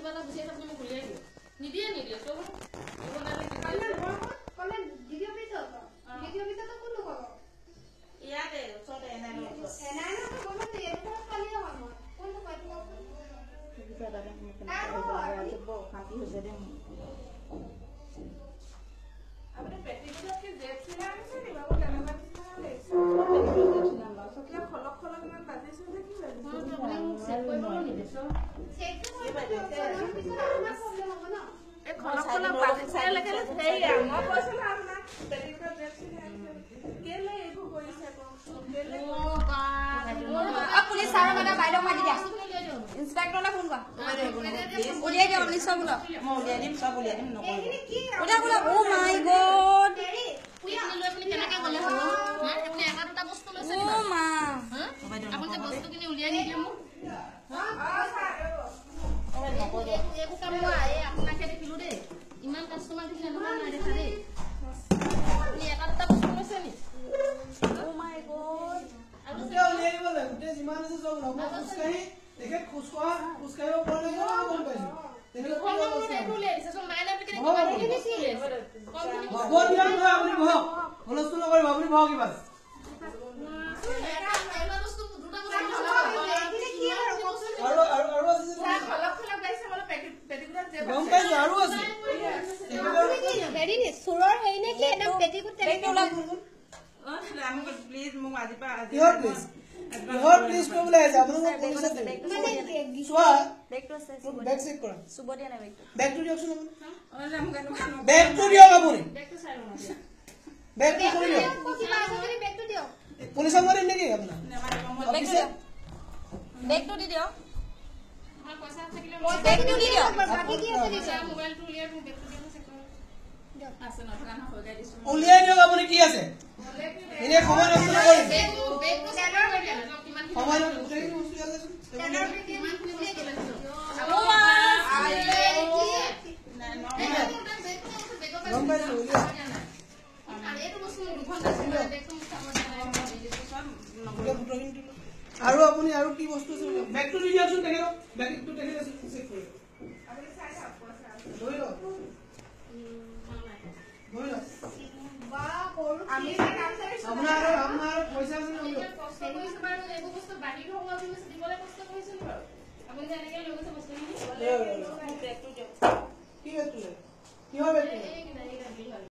কিবা এটা বুজি আপুনি মোক উলিয়াই দিয়ক নিদিয়ে নিদিয়ে তো কলে ভিডিঅ' পিছত তো কোন লোক ইয়াতে ওচৰতে এনাই এনাই না কলে এইটো কালি হয় মই কোন লোক পাইছো কিবা এটা মোক কেনেকৈ শান্তি হৈছে দে আপনি পেটিকোটত কি জেট চিলা আছে নি বাবু কেনেকুৱা চিলা লৈছে সকিয়া খলক খলক ইমান বাজিছে যে কি হৈছে আপুনি মোক চেক কৰিব নিদিছ চেক কৰিব পিছত আপোনাৰ প্ৰব্লেম হ'ব ন এই খলক খলক বাজিছে লাগে হেই মই কৈছিল আপোনাক পেটিকোটত জেট চিলা কেলে এইবোৰ কৰিছে কেলে পুলিচ ছাৰ মানে বাইদেউ মাতি দিয়া ইন্সপেক্টৰলে ফোন কৰা উলিয়াই দিয়ক আপুনি সব ওলা মই উলিয়াই দিম সব উলিয়াই দিম নকৰিব ওলা ওলা ও মাই গড আপুনি লৈ আপুনি কেনেকৈ গ'লে হ'ব হা আপুনি এটা দুটা বস্তু লৈছে ও মা হা আপুনি বস্তুখিনি উলিয়াই নিদিয়ে মোক একো কাম নাই আপোনাকে দেখিলোঁ দেই ইমান কাষ্টমাৰ দেখিলে নহয় নাই দেখা দেই আপুনি এটা দুটা বস্তু লৈছে নি ও মাই গড গোটেই উলিয়াই দিব লাগে গোটেই যিমান আছে চব ল'ব খোজকাঢ়ি দেখে খোজকাঢ়িব পৰা নাই গম পাইছো হ'ব দিয়ক নহয় আপুনি বহক হুলস্থুল নকৰিব আপুনি বহক কিবা আৰু আছে খলক খলক গাইছে মানে পেটিকোটত জেট গম পাইছো আৰু আছে হেৰি সুৰৰ হেৰি নে কি একদম পেটিকোট তেনেকে ওলা প্লিজ মোক আজি পৰা কিহৰ প্লিজ কৰিবলৈ আহিছে আপোনালোকক পুলিচে চোৱা বেগ চেক কৰা সুবদিয়া নাই বেগটো বেগটো দিয়কচোন আপুনি বেগটো দিয়ক আপুনি বেগটো কৰি দিয়ক কিবা আছে যদি বেগটো দিয়ক পুলিচক মাৰিম নেকি আপোনাৰ বেগটো দি দিয়ক পইচা থাকিলে বেগটো দি দিয়ক বাকি কি আছে দিয়ক মোবাইলটো উলিয়াই মোক বেগটো দিয়ক আছে নথকা নহয় দিছো উলিয়াই দিয়ক আপুনি কি আছে এনে সময় নষ্ট নকৰিব বেগটো স্কেনাৰ কৰি দিলে কিমান সময় গোটেই বস্তু ইয়াত আছে কিমানখিনি বস্তু লৈছো গম পাইছো উলিয়াওক আৰু আপুনি আৰু কি বস্তু আছে বেগটো দি দিয়কচোন তেখেতক বেগটো তেখেতে চেক কৰিব আপুনি চাই থাকক পইচা ধৰি লওক ধৰি লওক আমি আপোনাৰ পইচা আছে নে কষ্ট কৰিছো বাৰু এইবোৰ বস্তু বাহিৰ হ'ব আপুনি দিবলৈ কষ্ট কৰিছিল বাৰু আপুনি যে এনেকৈ লৈ গৈছে বস্তুখিনি কি বেগটো কিহৰ বেগটো